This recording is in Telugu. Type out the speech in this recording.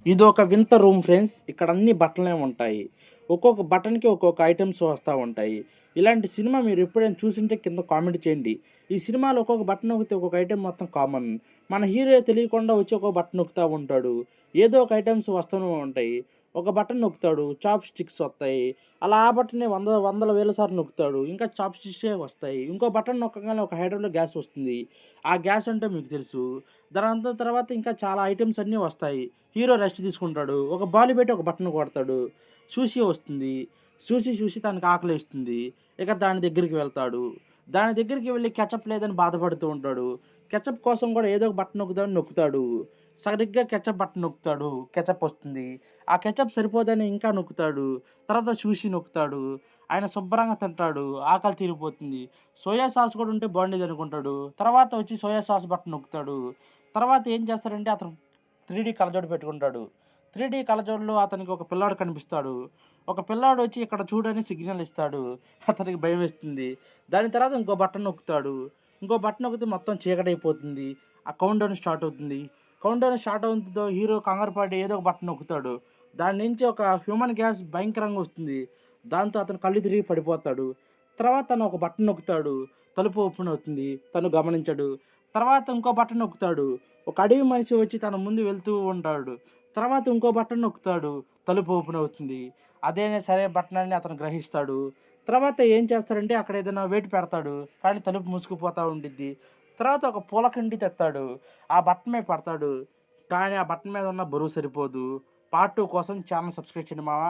ఇదొక వింత రూమ్ ఫ్రెండ్స్. ఇక్కడ అన్ని బట్టలే ఉంటాయి. ఒక్కొక్క బటన్‌కి ఒక్కొక్క ఐటెమ్స్ వస్తా ఉంటాయి. ఇలాంటి సినిమా మీరు ఎప్పుడైనా చూసుంటే కింద కామెంట్ చేయండి. ఈ సినిమాలో ఒక్కొక్క బటన్ నొక్కితే ఒక్కొక్క ఐటెమ్ మొత్తం కామన్. మన హీరో తెలియకుండా వచ్చి ఒక్కొక్క బటన్ నొక్కుతా ఉంటాడు. ఏదో ఒక ఐటెమ్స్ వస్తూనే ఉంటాయి. ఒక బటన్ నొక్కుతాడు, చాప్ స్టిక్స్ వస్తాయి. అలా ఆ బటనే వందల వేల సార్లు నొక్కుతాడు. ఇంకా చాప్ స్టిక్సే వస్తాయి. ఇంకో బటన్ నొక్కగానే ఒక హైడ్రోలో గ్యాస్ వస్తుంది. ఆ గ్యాస్ అంటే మీకు తెలుసు. దానంతా తర్వాత ఇంకా చాలా ఐటెమ్స్ అన్నీ వస్తాయి. హీరో రెస్ట్ తీసుకుంటాడు. ఒక బాల్ పెట్టి ఒక బటన్ కొడతాడు. సూషి వస్తుంది. చూసి తనకి ఆకలేస్తుంది. ఇక దాని దగ్గరికి వెళ్తాడు. దాని దగ్గరికి వెళ్లి కెచప్ లేదని బాధపడుతూ ఉంటాడు. కెచప్ కోసం కూడా ఏదో ఒక బటన్ నొక్కుదామని నొక్కుతాడు. సరిగ్గా కెచప్ బటన్ నొక్కుతాడు. కెచప్ వస్తుంది. ఆ కెచప్ సరిపోదని ఇంకా నొక్కుతాడు. తర్వాత సూషి నొక్కుతాడు. ఆయన శుభ్రంగా తింటాడు. ఆకలి తీరిపోతుంది. సోయా సాస్ కూడా ఉంటే బాగుండేదనుకుంటాడు. తర్వాత వచ్చి సోయా సాస్ బటన్ నొక్కుతాడు. తర్వాత ఏం చేస్తాడంటే అతను 3డీ కళ్ళజోడు పెట్టుకుంటాడు. 3డీ కళ్ళజోడులో అతనికి ఒక పిల్లాడు కనిపిస్తాడు. ఒక పిల్లాడు వచ్చి ఇక్కడ చూడని సిగ్నల్ ఇస్తాడు. అతనికి భయమేస్తుంది. దాని తర్వాత ఇంకో బటన్ నొక్కుతాడు. ఇంకో బటన్ నొక్కితే మొత్తం చీకటైపోతుంది. ఆ కౌంట్ డౌన్ స్టార్ట్ అవుతుంది. కౌంట్ డౌన్ స్టార్ట్ అవుతుందో హీరో కంగారు పడి ఏదో ఒక బటన్ నొక్కుతాడు. దాని నుంచి ఒక హ్యూమన్ గ్యాస్ భయంకరంగా వస్తుంది. దాంతో అతను కళ్ళు తిరిగి పడిపోతాడు. తర్వాత తను ఒక బటన్ నొక్కుతాడు. తలుపు ఓపెన్ అవుతుంది. తను గమనించడు. తర్వాత ఇంకో బటన్ నొక్కుతాడు. ఒక అడవి మనిషి వచ్చి తన ముందు వెళ్తూ ఉంటాడు. తర్వాత ఇంకో బటన్ నొక్కుతాడు. తలుపు ఓపెన్ అవుతుంది. అదేనే సరే బటన్ అని అతను గ్రహిస్తాడు. తర్వాత ఏం చేస్తాడంటే అక్కడ ఏదైనా వెయిట్ పెడతాడు. కానీ తలుపు మూసుకుపోతా ఉండిద్ది. తర్వాత ఒక పూలకుండి తెత్తాడు. ఆ బటన్ మీద పెడతాడు. కానీ ఆ బటన్ మీద ఉన్న బరువు సరిపోదు. పార్ట్ 2 కోసం ఛానల్ సబ్స్క్రైబ్ చేయండి మామ.